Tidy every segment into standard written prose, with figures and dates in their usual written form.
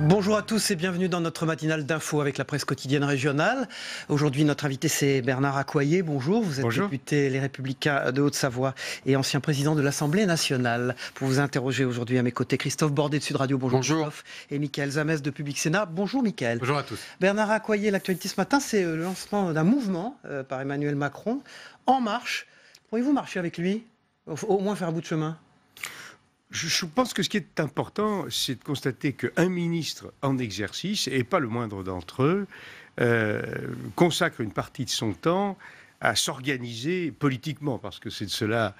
Bonjour à tous et bienvenue dans notre matinale d'info avec la presse quotidienne régionale. Aujourd'hui, notre invité, c'est Bernard Accoyer. Bonjour, vous êtes député Les Républicains de Haute-Savoie et ancien président de l'Assemblée nationale. Pour vous interroger aujourd'hui à mes côtés, Christophe Bordet de Sud Radio. Bonjour. Christophe. Et Mickaël Zamès de Public Sénat. Bonjour Mickaël. Bonjour à tous. Bernard Accoyer, l'actualité ce matin, c'est le lancement d'un mouvement par Emmanuel Macron, En Marche. Pourriez-vous marcher avec lui, au moins faire un bout de chemin ? Je pense que ce qui est important, c'est de constater qu'un ministre en exercice, et pas le moindre d'entre eux, consacre une partie de son temps à s'organiser politiquement, parce que c'est de cela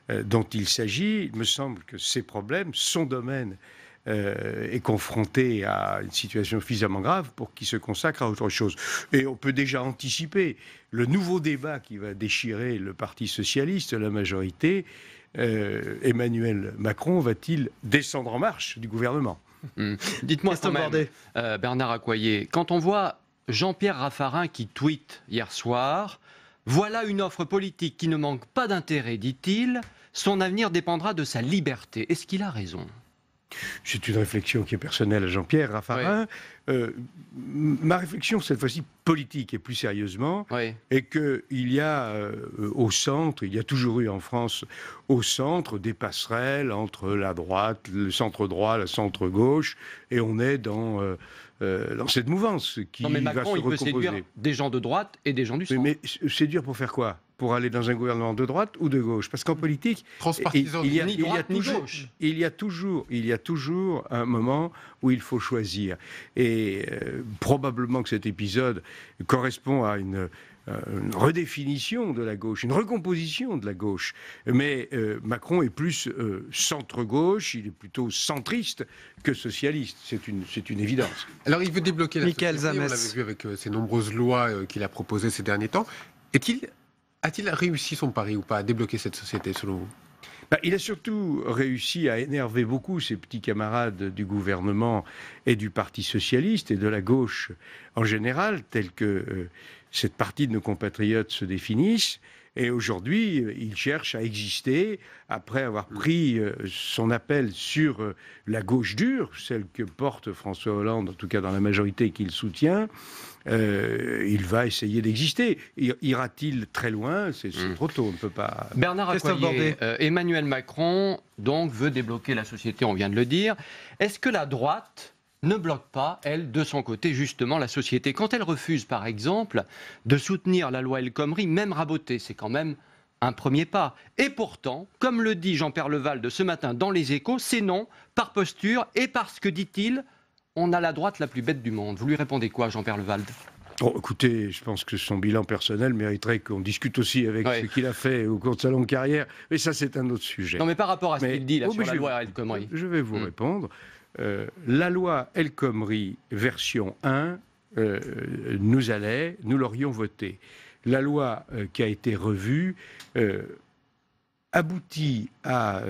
dont il s'agit. Il me semble que ces problèmes, son domaine est confronté à une situation suffisamment grave pour qu'il se consacre à autre chose. Et on peut déjà anticiper le nouveau débat qui va déchirer le Parti socialiste, la majorité. Emmanuel Macron va-t-il descendre en marche du gouvernement ? Dites-moi quand même, Bernard Accoyer, quand on voit Jean-Pierre Raffarin qui tweet hier soir « Voilà une offre politique qui ne manque pas d'intérêt, dit-il, son avenir dépendra de sa liberté ». Est-ce qu'il a raison ? C'est une réflexion qui est personnelle à Jean-Pierre Raffarin. Oui. Ma réflexion, cette fois-ci politique et plus sérieusement, est qu'il y a au centre, il y a toujours eu en France au centre des passerelles entre la droite, le centre droit, le centre gauche, et on est dans cette mouvance qui va se recomposer. Mais Macron, il peut séduire des gens de droite et des gens du centre. Mais séduire pour faire quoi ? Pour aller dans un gouvernement de droite ou de gauche? Parce qu'en politique, il y a toujours un moment où il faut choisir. Et probablement que cet épisode correspond à une redéfinition de la gauche, une recomposition de la gauche. Mais Macron est plus centre-gauche, il est plutôt centriste que socialiste. C'est une évidence. Alors il veut débloquer la société, on l'avait vu avec ces nombreuses lois qu'il a proposées ces derniers temps. A-t-il réussi son pari ou pas à débloquer cette société, selon vous ? Il a surtout réussi à énerver beaucoup ses petits camarades du gouvernement et du Parti socialiste et de la gauche en général, telle que cette partie de nos compatriotes se définissent. Et aujourd'hui, il cherche à exister après avoir pris son appel sur la gauche dure, celle que porte François Hollande, en tout cas dans la majorité qu'il soutient. Il va essayer d'exister. Ira-t-il très loin ? C'est trop tôt, on ne peut pas... Bernard Accoyer, Emmanuel Macron donc veut débloquer la société, on vient de le dire. Est-ce que la droite ne bloque pas, elle, de son côté, justement, la société? Quand elle refuse, par exemple, de soutenir la loi El Khomri, même rabotée, c'est quand même un premier pas. Et pourtant, comme le dit Jean-Pierre Leval de ce matin dans Les Échos, c'est non, par posture, et parce que, dit-il, on a la droite la plus bête du monde. Vous lui répondez quoi, Jean-Pierre Leval ? Écoutez, je pense que son bilan personnel mériterait qu'on discute aussi avec ce qu'il a fait au cours de sa longue carrière. Mais ça, c'est un autre sujet. Non, mais par rapport à ce qu'il dit là, sur la loi El Khomri. Je vais vous répondre. La loi El Khomri version 1, nous l'aurions votée. La loi qui a été revue aboutit à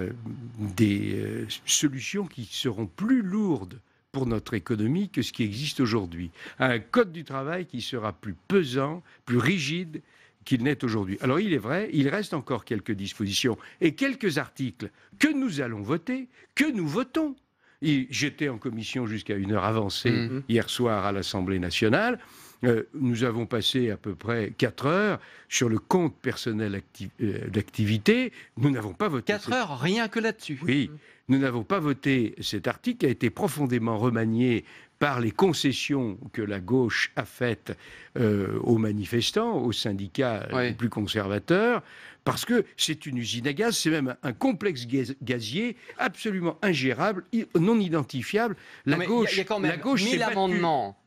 des solutions qui seront plus lourdes pour notre économie que ce qui existe aujourd'hui. Un code du travail qui sera plus pesant, plus rigide qu'il n'est aujourd'hui. Alors il est vrai, il reste encore quelques dispositions et quelques articles que nous allons voter, que nous votons. J'étais en commission jusqu'à une heure avancée hier soir à l'Assemblée nationale. Nous avons passé à peu près 4 heures sur le compte personnel d'activité. Nous n'avons pas voté... 4 heures, rien que là-dessus. Oui, nous n'avons pas voté cet article qui a été profondément remanié par les concessions que la gauche a faites aux manifestants, aux syndicats les plus conservateurs, parce que c'est une usine à gaz, c'est même un complexe gazier absolument ingérable, non identifiable. Il y a quand même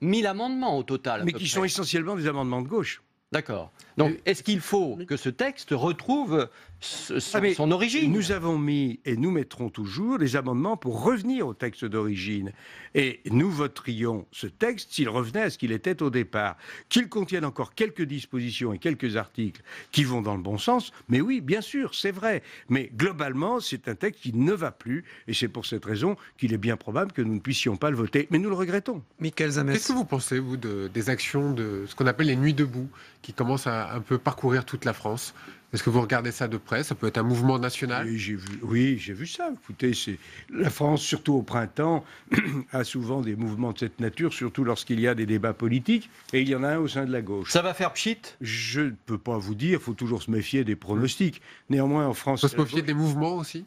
1000 amendements au total. Mais qui sont essentiellement des amendements de gauche. D'accord. Donc, est-ce qu'il faut que ce texte retrouve son origine? Nous avons mis, et nous mettrons toujours, des amendements pour revenir au texte d'origine. Et nous voterions ce texte s'il revenait à ce qu'il était au départ. Qu'il contienne encore quelques dispositions et quelques articles qui vont dans le bon sens. Mais oui, bien sûr, c'est vrai. Mais globalement, c'est un texte qui ne va plus. Et c'est pour cette raison qu'il est bien probable que nous ne puissions pas le voter. Mais nous le regrettons. Mickaël Zamès. Qu'est-ce que vous pensez, vous, des actions de ce qu'on appelle les nuits debout, qui commencent à un peu parcourir toute la France? Est-ce que vous regardez ça de près? Ça peut être un mouvement national? Oui, j'ai vu ça. Écoutez, la France, surtout au printemps, a souvent des mouvements de cette nature, surtout lorsqu'il y a des débats politiques, et il y en a un au sein de la gauche. Ça va faire pchit? Je ne peux pas vous dire, il faut toujours se méfier des pronostics. Néanmoins, en France... Il faut se méfier des mouvements aussi?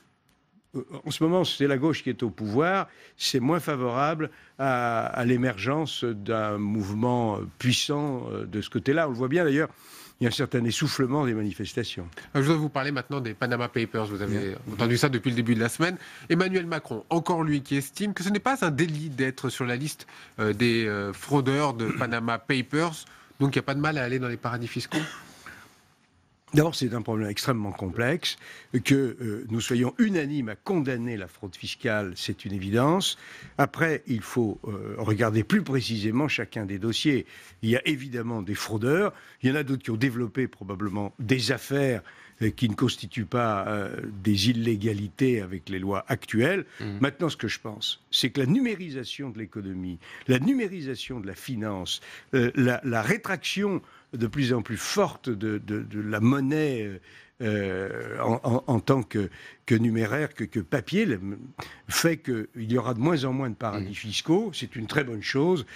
En ce moment, c'est la gauche qui est au pouvoir. C'est moins favorable à l'émergence d'un mouvement puissant de ce côté-là. On le voit bien d'ailleurs. Il y a un certain essoufflement des manifestations. Je voudrais vous parler maintenant des Panama Papers. Vous avez entendu ça depuis le début de la semaine. Emmanuel Macron, encore lui, qui estime que ce n'est pas un délit d'être sur la liste des fraudeurs de Panama Papers. Donc il n'y a pas de mal à aller dans les paradis fiscaux? D'abord, c'est un problème extrêmement complexe. Que nous soyons unanimes à condamner la fraude fiscale, c'est une évidence. Après, il faut regarder plus précisément chacun des dossiers. Il y a évidemment des fraudeurs. Il y en a d'autres qui ont développé probablement des affaires qui ne constituent pas des illégalités avec les lois actuelles. Maintenant, ce que je pense, c'est que la numérisation de l'économie, la numérisation de la finance, la rétraction de plus en plus forte de la monnaie en tant que numéraire, que papier, fait qu'il y aura de moins en moins de paradis fiscaux. C'est une très bonne chose.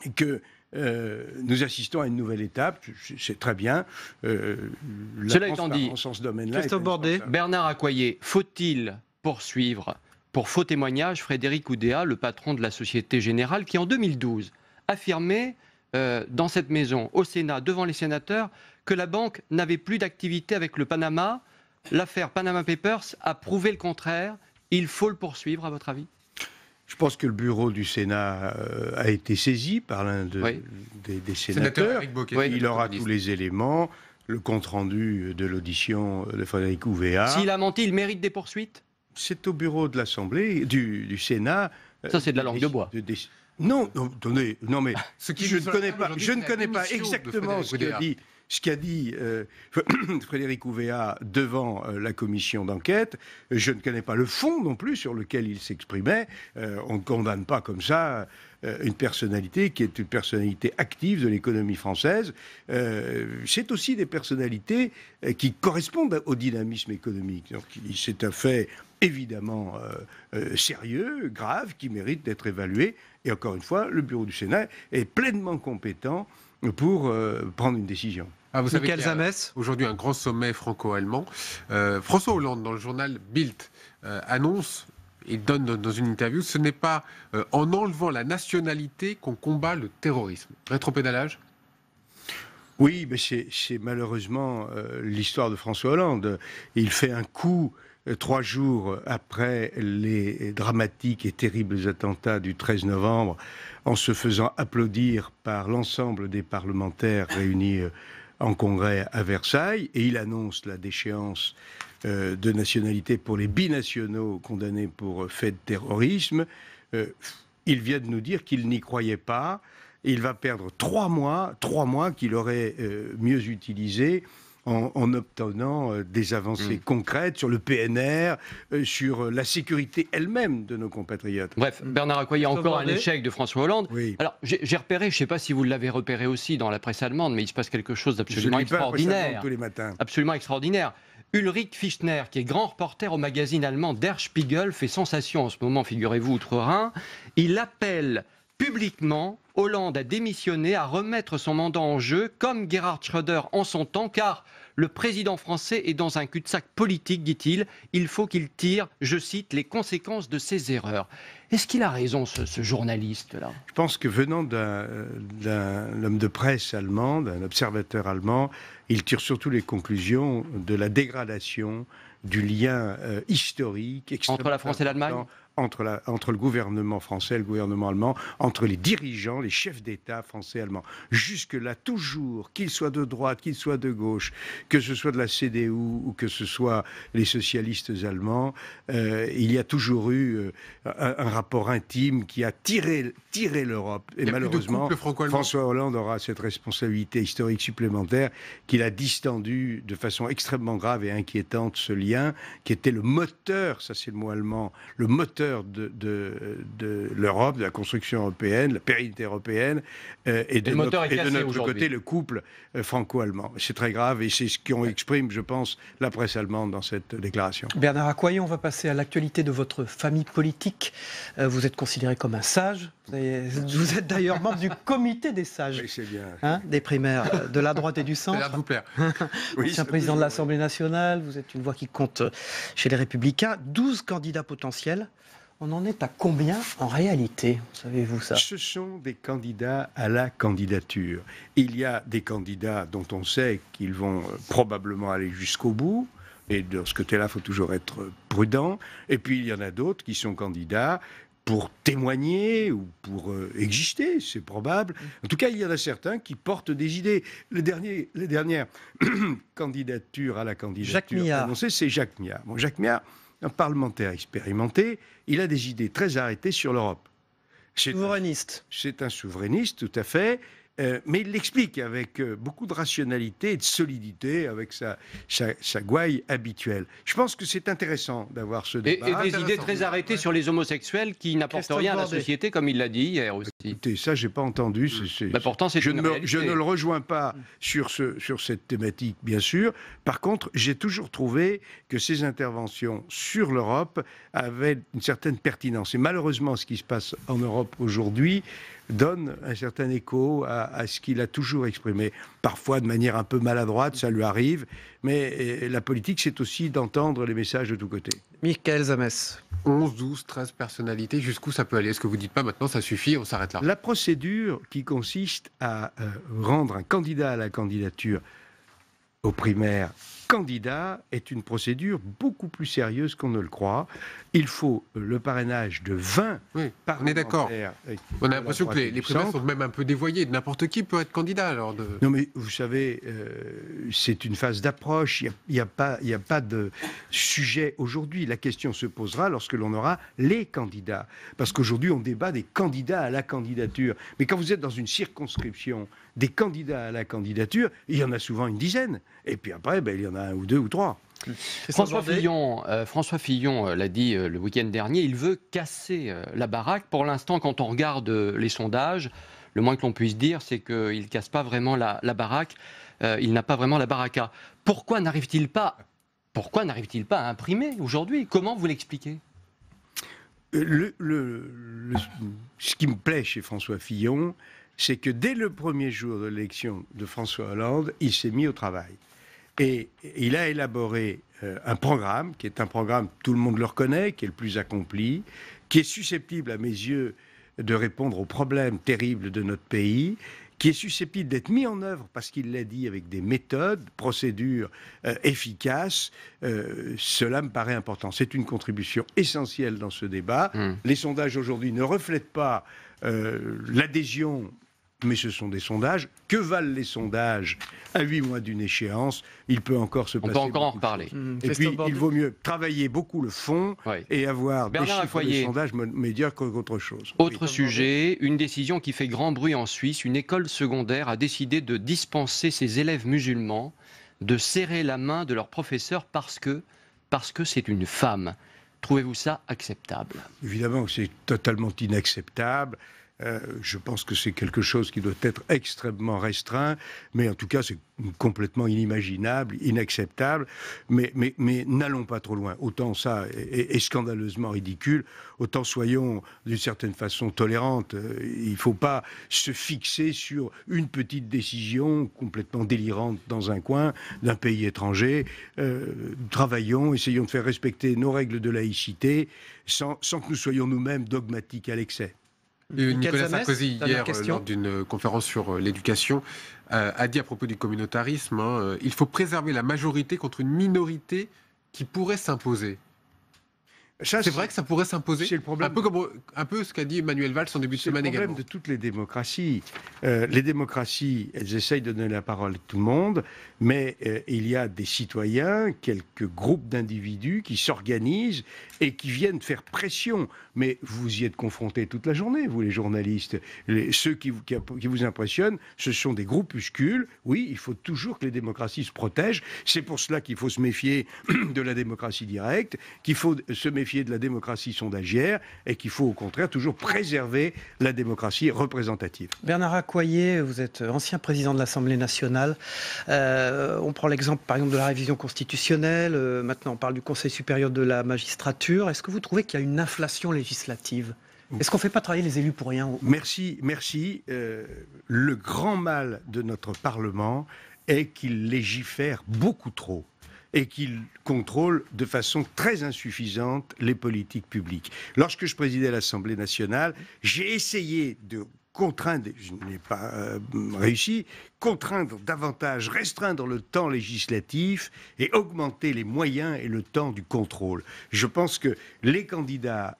Et que nous assistons à une nouvelle étape, c'est très bien. Cela étant dit, en ce domaine-là, Christophe Bordet. Bernard Accoyer, faut-il poursuivre pour faux témoignage Frédéric Oudéa, le patron de la Société Générale, qui en 2012 affirmait dans cette maison, au Sénat, devant les sénateurs, que la banque n'avait plus d'activité avec le Panama? L'affaire Panama Papers a prouvé le contraire. Il faut le poursuivre, à votre avis? Je pense que le bureau du Sénat a été saisi par l'un des sénateurs. Il aura tous les éléments, le compte-rendu de l'audition de Frédéric Oudéa. S'il a menti, il mérite des poursuites? C'est au bureau de l'Assemblée, du Sénat. Ça, c'est de la langue de bois. Non, attendez, non mais je ne connais pas exactement ce qu'a dit Frédéric Oudéa devant la commission d'enquête. Je ne connais pas le fond non plus sur lequel il s'exprimait. On ne condamne pas comme ça une personnalité qui est une personnalité active de l'économie française. C'est aussi des personnalités qui correspondent au dynamisme économique. Donc c'est un fait évidemment sérieux, grave, qui mérite d'être évalué. Et encore une fois, le bureau du Sénat est pleinement compétent pour prendre une décision. Vous savez qu'il y a aujourd'hui un grand sommet franco-allemand. François Hollande, dans le journal Bild, annonce et donne dans une interview, ce n'est pas en enlevant la nationalité qu'on combat le terrorisme. Rétropédalage? Oui, mais c'est malheureusement l'histoire de François Hollande. Il fait un coup 3 jours après les dramatiques et terribles attentats du 13 novembre, en se faisant applaudir par l'ensemble des parlementaires réunis en congrès à Versailles, et il annonce la déchéance de nationalité pour les binationaux condamnés pour faits de terrorisme. Il vient de nous dire qu'il n'y croyait pas. Il va perdre 3 mois qu'il aurait mieux utilisés en obtenant des avancées concrètes sur le PNR, sur la sécurité elle-même de nos compatriotes. Bref, Bernard Accoyer, encore un échec de François Hollande. Oui. Alors, j'ai repéré, je ne sais pas si vous l'avez repéré aussi dans la presse allemande, mais il se passe quelque chose d'absolument extraordinaire. Tous les matins. Absolument extraordinaire. Ulrich Fichtner, qui est grand reporter au magazine allemand Der Spiegel, fait sensation en ce moment, figurez-vous, outre-Rhin. Il appelle publiquement Hollande à démissionner, à remettre son mandat en jeu, comme Gerhard Schröder en son temps, car le président français est dans un cul-de-sac politique, dit-il. Il faut qu'il tire, je cite, les conséquences de ses erreurs. Est-ce qu'il a raison, ce journaliste-là? Je pense que venant d'un homme de presse allemand, d'un observateur allemand, il tire surtout les conclusions de la dégradation du lien historique entre la France et l'Allemagne, entre le gouvernement français et le gouvernement allemand, entre les dirigeants, les chefs d'État français et allemands. Jusque-là, toujours, qu'ils soient de droite, qu'ils soient de gauche, que ce soit de la CDU ou que ce soit les socialistes allemands, il y a toujours eu un rapport intime qui a tiré l'Europe. Et malheureusement, François Hollande aura cette responsabilité historique supplémentaire qu'il a distendu de façon extrêmement grave et inquiétante ce lien qui était le moteur, ça c'est le mot allemand, le moteur moteur de l'Europe, de la construction européenne, la pérennité européenne, et de notre côté, le couple franco-allemand. C'est très grave et c'est ce qu'on exprime, je pense, la presse allemande dans cette déclaration. Bernard Accoyer, on va passer à l'actualité de votre famille politique. Vous êtes considéré comme un sage. Vous êtes d'ailleurs membre du comité des sages, oui, c'est bien. Des primaires de la droite et du centre. Ça a l'air de vous plaire. Ancien président de l'Assemblée nationale, vous êtes une voix qui compte chez les Républicains. 12 candidats potentiels. On en est à combien en réalité? Savez-vous ça? Ce sont des candidats à la candidature. Il y a des candidats dont on sait qu'ils vont probablement aller jusqu'au bout. Et de ce côté-là, il faut toujours être prudent. Et puis, il y en a d'autres qui sont candidats pour témoigner ou pour exister, c'est probable. En tout cas, il y en a certains qui portent des idées. Les dernières candidatures à la candidature annoncée, c'est Jacques Miat. Bon, Jacques Miat, un parlementaire expérimenté, il a des idées très arrêtées sur l'Europe. Souverainiste. C'est un souverainiste, tout à fait. Mais il l'explique avec beaucoup de rationalité et de solidité, avec sa gouaille habituelle. Je pense que c'est intéressant d'avoir ce débat. Et des idées très arrêtées sur les homosexuels qui n'apportent rien à la société, comme il l'a dit hier aussi. Écoutez, ça, je n'ai pas entendu. Pourtant, c'est une réalité. Je ne le rejoins pas sur cette thématique, bien sûr. Par contre, j'ai toujours trouvé que ces interventions sur l'Europe avaient une certaine pertinence. Et malheureusement, ce qui se passe en Europe aujourd'hui donne un certain écho à ce qu'il a toujours exprimé. Parfois de manière un peu maladroite, ça lui arrive, mais la politique, c'est aussi d'entendre les messages de tous côtés. Michael Zamès. 11, 12, 13 personnalités, jusqu'où ça peut aller? Est-ce que vous ne dites pas maintenant, ça suffit, on s'arrête là? La procédure qui consiste à rendre un candidat à la candidature aux primaires candidat est une procédure beaucoup plus sérieuse qu'on ne le croit. Il faut le parrainage de 20 on est d'accord. On a l'impression que les primaires sont même un peu dévoyées. N'importe qui peut être candidat. Non mais vous savez, c'est une phase d'approche. Il n'y a pas de sujet aujourd'hui. La question se posera lorsque l'on aura les candidats. Parce qu'aujourd'hui, on débat des candidats à la candidature. Mais quand vous êtes dans une circonscription, des candidats à la candidature, il y en a souvent une dizaine. Et puis après, il y en a un ou deux ou trois. François Fillon l'a dit le week-end dernier, il veut casser la baraque. Pour l'instant, quand on regarde les sondages, le moins que l'on puisse dire, c'est qu'il ne casse pas vraiment la baraque. Il n'a pas vraiment la baraka. Pourquoi n'arrive-t-il pas à imprimer aujourd'hui? Comment vous l'expliquez? Ce qui me plaît chez François Fillon, c'est que dès le premier jour de l'élection de François Hollande, il s'est mis au travail. Et il a élaboré un programme, qui est un programme, tout le monde le reconnaît, qui est le plus accompli, qui est susceptible, à mes yeux, de répondre aux problèmes terribles de notre pays, qui est susceptible d'être mis en œuvre, parce qu'il l'a dit, avec des méthodes, procédures efficaces. Cela me paraît important. C'est une contribution essentielle dans ce débat. Les sondages aujourd'hui ne reflètent pas l'adhésion, mais ce sont des sondages. Que valent les sondages à 8 mois d'une échéance? Il peut encore se passer. On peut encore en reparler. Et puis, il vaut mieux travailler beaucoup le fond et avoir des chiffres de sondages médiocres qu'autre chose. Autre sujet, une décision qui fait grand bruit en Suisse. Une école secondaire a décidé de dispenser ses élèves musulmans de serrer la main de leur professeur parce que c'est une femme. Trouvez-vous ça acceptable? Évidemment que c'est totalement inacceptable. Je pense que c'est quelque chose qui doit être extrêmement restreint, mais en tout cas c'est complètement inimaginable, inacceptable, mais n'allons pas trop loin. Autant ça est scandaleusement ridicule, autant soyons d'une certaine façon tolérantes. Il ne faut pas se fixer sur une petite décision complètement délirante dans un coin d'un pays étranger. Travaillons, essayons de faire respecter nos règles de laïcité sans que nous soyons nous-mêmes dogmatiques à l'excès. Nicolas Sarkozy, hier, lors d'une conférence sur l'éducation, a dit à propos du communautarisme, il faut préserver la majorité contre une minorité qui pourrait s'imposer. C'est vrai que ça pourrait s'imposer. C'est le problème. Un peu ce qu'a dit Manuel Valls en début de semaine également. C'est le problème de toutes les démocraties. Les démocraties, elles essayent de donner la parole à tout le monde, mais il y a des citoyens, quelques groupes d'individus qui s'organisent et qui viennent faire pression. Mais vous y êtes confrontés toute la journée, vous les journalistes. Ceux qui vous impressionnent, ce sont des groupuscules. Oui, il faut toujours que les démocraties se protègent. C'est pour cela qu'il faut se méfier de la démocratie directe, qu'il faut se méfier méfier de la démocratie sondagière et qu'il faut au contraire toujours préserver la démocratie représentative. Bernard Accoyer, vous êtes ancien président de l'Assemblée nationale. On prend l'exemple par exemple de la révision constitutionnelle. Maintenant on parle du Conseil supérieur de la magistrature. Est-ce que vous trouvez qu'il y a une inflation législative ? Est-ce qu'on ne fait pas travailler les élus pour rien ? Merci. Le grand mal de notre Parlement est qu'il légifère beaucoup trop et qu'il contrôle de façon très insuffisante les politiques publiques. Lorsque je présidais l'Assemblée nationale, j'ai essayé de contraindre, je n'ai pas réussi, contraindre davantage, restreindre le temps législatif et augmenter les moyens et le temps du contrôle. Je pense que les candidats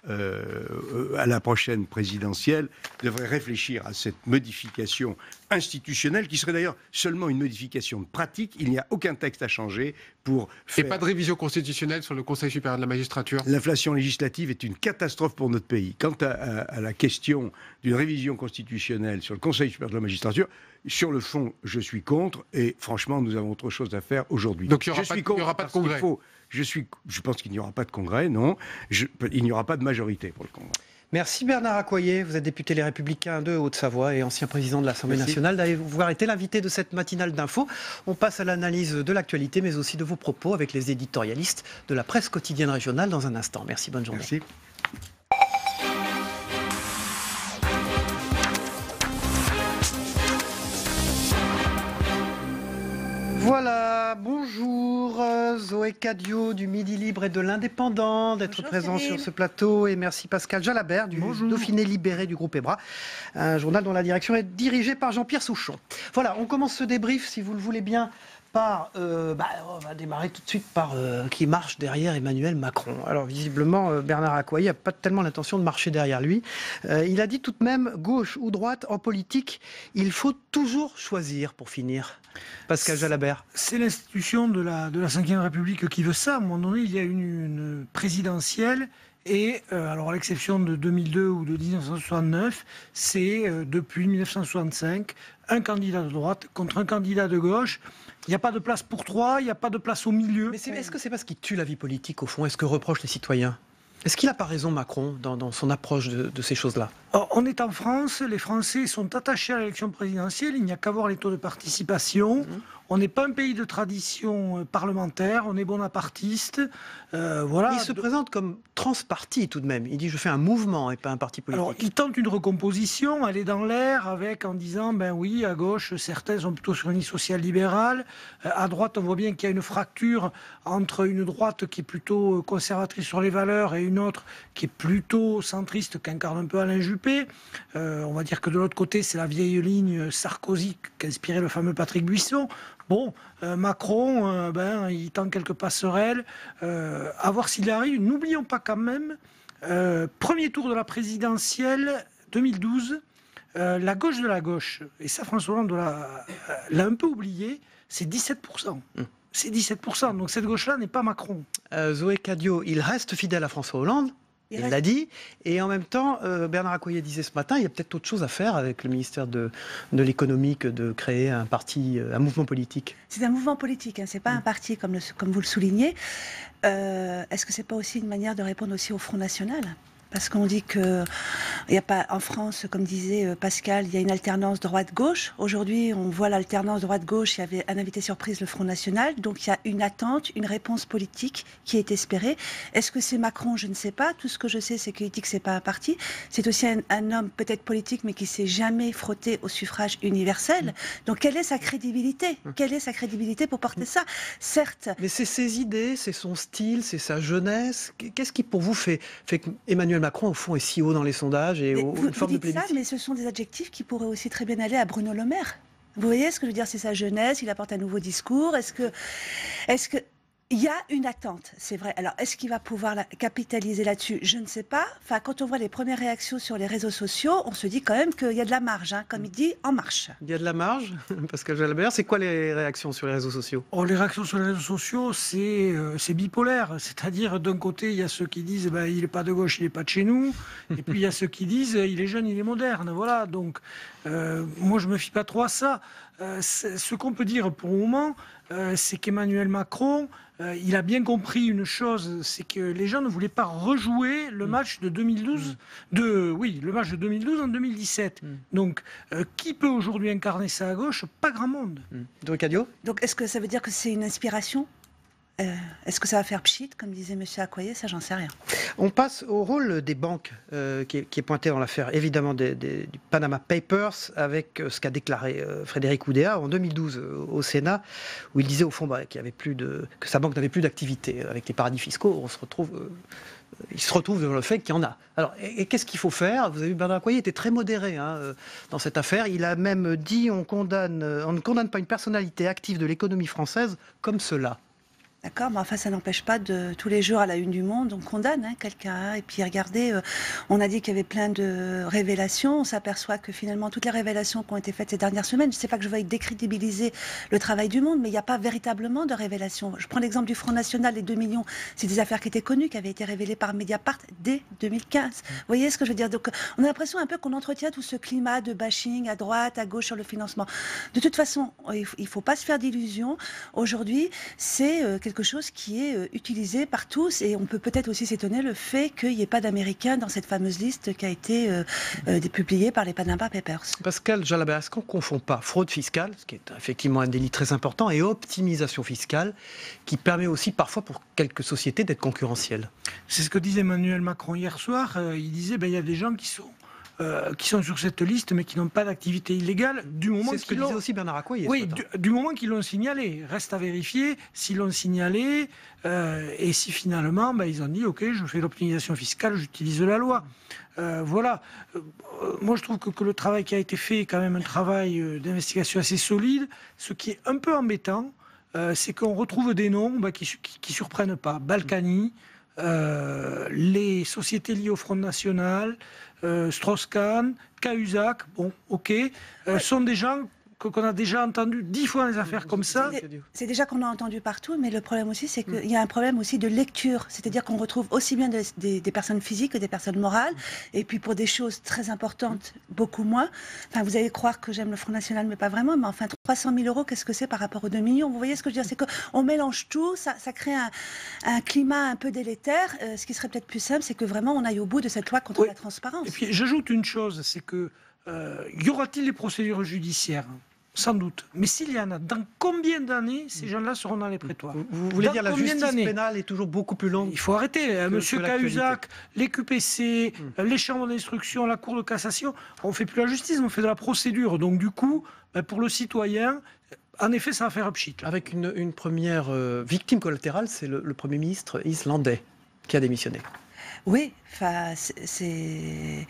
à la prochaine présidentielle devraient réfléchir à cette modification institutionnelle, qui serait d'ailleurs seulement une modification de pratique. Il n'y a aucun texte à changer pour faire... Et pas de révision constitutionnelle sur le Conseil supérieur de la magistrature ? L'inflation législative est une catastrophe pour notre pays. Quant à la question d'une révision constitutionnelle sur le Conseil supérieur de la magistrature, sur le fond, je suis contre, et franchement, nous avons autre chose à faire aujourd'hui. Donc il n'y aura pas de congrès. Je pense qu'il n'y aura pas de congrès, non. Il n'y aura pas de majorité pour le congrès. Merci Bernard Accoyer, vous êtes député Les Républicains de Haute-Savoie et ancien président de l'Assemblée nationale, d'avoir été l'invité de cette matinale d'info. On passe à l'analyse de l'actualité, mais aussi de vos propos avec les éditorialistes de la presse quotidienne régionale dans un instant. Merci, bonne journée. Merci. Voilà, bonjour Zoé Cadio du Midi Libre et de l'Indépendant d'être présent sur ce plateau, et merci Pascal Jalabert du Dauphiné Libéré du groupe EBRA, un journal dont la direction est dirigée par Jean-Pierre Souchon. Voilà, on commence ce débrief, si vous le voulez bien, par, on va démarrer tout de suite par qui marche derrière Emmanuel Macron. Alors visiblement, Bernard Accoyer n'a pas tellement l'intention de marcher derrière lui. Il a dit tout de même, gauche ou droite, en politique, il faut toujours choisir pour finir. Pascal Jalabert. C'est l'institution de la Ve République qui veut ça. À un moment donné, il y a une présidentielle. Et alors, à l'exception de 2002 ou de 1969, c'est depuis 1965 un candidat de droite contre un candidat de gauche. Il n'y a pas de place pour trois, il n'y a pas de place au milieu. Mais est-ce que c'est pas ce qui tue la vie politique, au fond ? Est-ce que reprochent les citoyens ? Est-ce qu'il n'a pas raison, Macron, dans son approche de ces choses-là ? On est en France, les Français sont attachés à l'élection présidentielle, il n'y a qu'à voir les taux de participation. On n'est pas un pays de tradition parlementaire, on est bonapartiste. Voilà. Il se présente comme transparti tout de même. Il dit je fais un mouvement et pas un parti politique. Alors il tente une recomposition, elle est dans l'air en disant ben oui, à gauche certains sont plutôt sur une ligne social-libérale, à droite on voit bien qu'il y a une fracture entre une droite qui est plutôt conservatrice sur les valeurs et une autre qui est plutôt centriste, qu'incarne un peu Alain Juppé. On va dire que de l'autre côté c'est la vieille ligne Sarkozy qu'inspirait le fameux Patrick Buisson. Bon, Macron, il tend quelques passerelles, à voir s'il arrive. N'oublions pas quand même, premier tour de la présidentielle 2012, la gauche de la gauche, et ça François Hollande l'a un peu oublié, c'est 17%. C'est 17%, donc cette gauche-là n'est pas Macron. Zoé Cadio, il reste fidèle à François Hollande. Il l'a dit, et en même temps, Bernard Accoyer disait ce matin, il y a peut-être autre chose à faire avec le ministère de l'économie que de créer un parti, un mouvement politique. C'est un mouvement politique, hein, c'est pas un parti comme vous le soulignez. Est-ce que c'est pas aussi une manière de répondre aussi au Front National ? Parce qu'on dit qu'il n'y a pas, en France, comme disait Pascal, il y a une alternance droite-gauche. Aujourd'hui, on voit l'alternance droite-gauche. Il y avait un invité surprise, le Front National. Donc, il y a une attente, une réponse politique qui est espérée. Est-ce que c'est Macron ? Je ne sais pas. Tout ce que je sais, c'est qu'il dit que ce n'est pas un parti. C'est aussi un homme peut-être politique, mais qui ne s'est jamais frotté au suffrage universel. Donc, quelle est sa crédibilité ? Quelle est sa crédibilité pour porter ça ? Certes. Mais c'est ses idées, c'est son style, c'est sa jeunesse. Qu'est-ce qui, pour vous, fait qu'Emmanuel Macron, au fond, est si haut dans les sondages et une forme de plébiscite. Ça, mais ce sont des adjectifs qui pourraient aussi très bien aller à Bruno Le Maire. Vous voyez ce que je veux dire ? C'est sa jeunesse, il apporte un nouveau discours. Est-ce que il y a une attente, c'est vrai. Alors, est-ce qu'il va pouvoir capitaliser là-dessus ? Je ne sais pas. Enfin, quand on voit les premières réactions sur les réseaux sociaux, on se dit quand même qu'il y a de la marge, hein, comme il dit, en marche. Il y a de la marge, Pascal Jalabert. C'est quoi les réactions sur les réseaux sociaux ? Les réactions sur les réseaux sociaux, c'est bipolaire. C'est-à-dire, d'un côté, il y a ceux qui disent il n'est pas de gauche, il n'est pas de chez nous. Et puis, il y a ceux qui disent il est jeune, il est moderne. Voilà. Donc, moi, je ne me fie pas trop à ça. ce qu'on peut dire pour le moment, c'est qu'Emmanuel Macron, il a bien compris une chose, c'est que les gens ne voulaient pas rejouer le match de 2012, le match de 2012 en 2017. Donc, qui peut aujourd'hui incarner ça à gauche? Pas grand monde. Cadio. Donc, est-ce que ça veut dire que c'est une inspiration? Est-ce que ça va faire pchit, comme disait M. Accoyer? Ça, j'en sais rien. On passe au rôle des banques qui est pointé dans l'affaire, évidemment, du Panama Papers, avec ce qu'a déclaré Frédéric Oudéa en 2012 au Sénat, où il disait au fond que sa banque n'avait plus d'activité. Avec les paradis fiscaux, il se retrouve devant le fait qu'il y en a. Alors, et qu'est-ce qu'il faut faire? Vous avez vu, Bernard Accoyer était très modéré dans cette affaire. Il a même dit on ne condamne pas une personnalité active de l'économie française comme cela. D'accord, mais enfin, ça n'empêche pas de tous les jours à la une du Monde, on condamne quelqu'un. Et puis regardez, on a dit qu'il y avait plein de révélations. On s'aperçoit que finalement, toutes les révélations qui ont été faites ces dernières semaines, je ne sais pas que je veuille décrédibiliser le travail du Monde, mais il n'y a pas véritablement de révélations. Je prends l'exemple du Front National, les 2 millions, c'est des affaires qui étaient connues, qui avaient été révélées par Mediapart dès 2015. Vous voyez ce que je veux dire? Donc, on a l'impression un peu qu'on entretient tout ce climat de bashing à droite, à gauche sur le financement. De toute façon, il ne faut pas se faire d'illusions. Aujourd'hui, c'est quelque chose qui est utilisé par tous, et on peut peut-être aussi s'étonner le fait qu'il n'y ait pas d'Américains dans cette fameuse liste qui a été publiée par les Panama Papers. Pascal Jalabert, est-ce qu'on ne confond pas fraude fiscale, ce qui est effectivement un délit très important, et optimisation fiscale, qui permet aussi parfois pour quelques sociétés d'être concurrentielles? C'est ce que disait Emmanuel Macron hier soir. Il disait il y a des gens qui sont sur cette liste mais qui n'ont pas d'activité illégale du moment c'est ce que disait aussi Bernard Accoyer. Oui, du moment qu'ils l'ont signalé. Reste à vérifier s'ils l'ont signalé et si finalement ils ont dit ok, je fais l'optimisation fiscale, j'utilise la loi. Voilà. Moi je trouve que le travail qui a été fait est quand même un travail d'investigation assez solide. Ce qui est un peu embêtant, c'est qu'on retrouve des noms qui surprennent pas. Balkany, les sociétés liées au Front National, Strauss-Kahn, Cahuzac, bon, ok, sont des gens qu'on a déjà entendu 10 fois dans des affaires comme ça. C'est déjà qu'on a entendu partout, mais le problème aussi, c'est qu'il y a un problème aussi de lecture. C'est-à-dire qu'on retrouve aussi bien des personnes physiques que des personnes morales. Et puis pour des choses très importantes, beaucoup moins. Enfin, vous allez croire que j'aime le Front National, mais pas vraiment. Mais enfin, 300 000 euros, qu'est-ce que c'est par rapport aux 2 millions? Vous voyez ce que je veux dire? C'est qu'on mélange tout, ça crée un climat un peu délétère. Ce qui serait peut-être plus simple, c'est que vraiment on aille au bout de cette loi contre la transparence. Et puis j'ajoute une chose, c'est que y aura-t-il des procédures judiciaires? Sans doute. Mais s'il y en a, dans combien d'années ces gens-là seront dans les prétoires? Vous voulez dire la justice pénale est toujours beaucoup plus longue? Il faut arrêter. Monsieur Cahuzac, les QPC, les chambres d'instruction, la Cour de cassation, on ne fait plus la justice, on fait de la procédure. Donc du coup, pour le citoyen, en effet, ça va faire pchit. Avec une première victime collatérale, c'est le Premier ministre islandais qui a démissionné. Oui, enfin, c'est...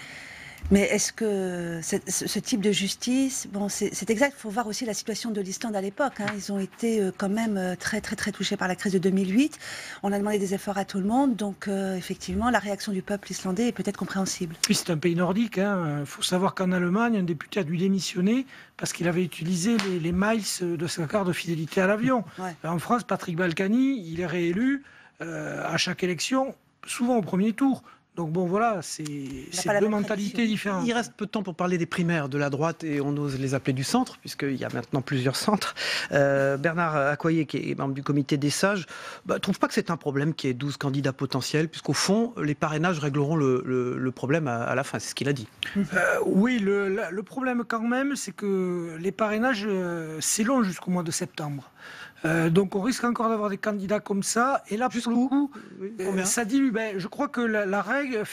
Mais est-ce que ce type de justice, bon, c'est exact, il faut voir aussi la situation de l'Islande à l'époque. Ils ont été quand même très très très touchés par la crise de 2008. On a demandé des efforts à tout le monde, donc effectivement, la réaction du peuple islandais est peut-être compréhensible. Puis c'est un pays nordique. Il faut savoir qu'en Allemagne, un député a dû démissionner parce qu'il avait utilisé les miles de sa carte de fidélité à l'avion. Ouais. En France, Patrick Balkany, il est réélu à chaque élection, souvent au premier tour. Donc bon, voilà, c'est deux mentalités différentes. Il reste peu de temps pour parler des primaires de la droite, et on ose les appeler du centre, puisqu'il y a maintenant plusieurs centres. Bernard Accoyer, qui est membre du comité des sages, ne trouve pas que c'est un problème qu'il y ait 12 candidats potentiels, puisqu'au fond, les parrainages régleront le problème à la fin, c'est ce qu'il a dit. Oui, le problème quand même, c'est que les parrainages, c'est long jusqu'au mois de septembre. Donc on risque encore d'avoir des candidats comme ça. Et là, pour le coup, ça dilue. Je crois que la règle,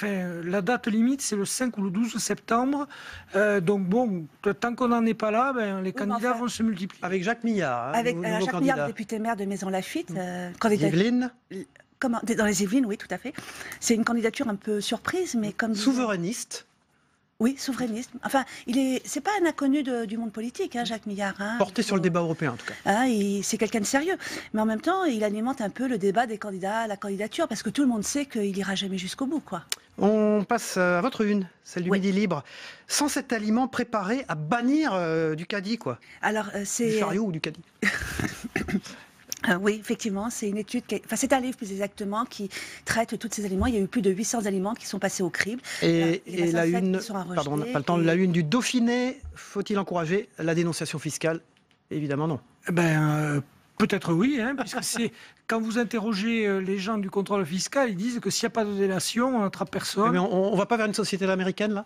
la date limite, c'est le 5 ou le 12 septembre. Donc bon, tant qu'on n'en est pas là, les candidats vont se multiplier. Avec Jacques Millard. Avec Jacques Millard, député maire de Maison-Lafitte. Candidat... Yvelines. Dans les Yvelines, oui, tout à fait. C'est une candidature un peu surprise, mais comme... Souverainiste. Oui, souverainiste. Enfin, c'est pas un inconnu du monde politique, Jacques Millard. Porté sur le débat européen, en tout cas. C'est quelqu'un de sérieux. Mais en même temps, il alimente un peu le débat des candidats à la candidature, parce que tout le monde sait qu'il ira jamais jusqu'au bout, quoi. On passe à votre une, celle du Midi Libre. Sans cet aliment préparé à bannir du caddie, quoi. Alors, c'est... Du chariot ou du caddie. Oui, effectivement, c'est une étude, c'est un livre plus exactement qui traite tous ces aliments. Il y a eu plus de 800 aliments qui sont passés au crible. Et la une, pardon, on n'a pas le temps, la une du Dauphiné, faut-il encourager la dénonciation fiscale? Évidemment non. Peut-être oui, puisque c'est quand vous interrogez les gens du contrôle fiscal, ils disent que s'il n'y a pas de délation, on n'attrape personne. Mais on ne va pas vers une société américaine, là?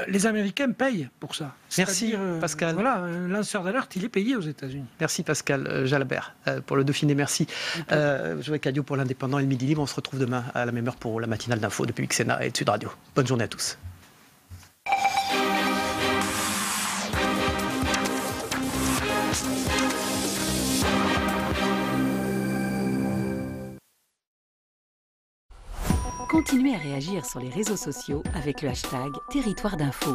Les Américains payent pour ça. Merci, Pascal. Voilà, un lanceur d'alerte, il est payé aux États-Unis. Merci, Pascal Jalabert, pour le Dauphiné. Merci, Joël Cadio, pour l'Indépendant et le Midi Libre. On se retrouve demain à la même heure pour la matinale d'info de Public Sénat et de Sud Radio. Bonne journée à tous. Continuez à réagir sur les réseaux sociaux avec le hashtag Territoire d'Info.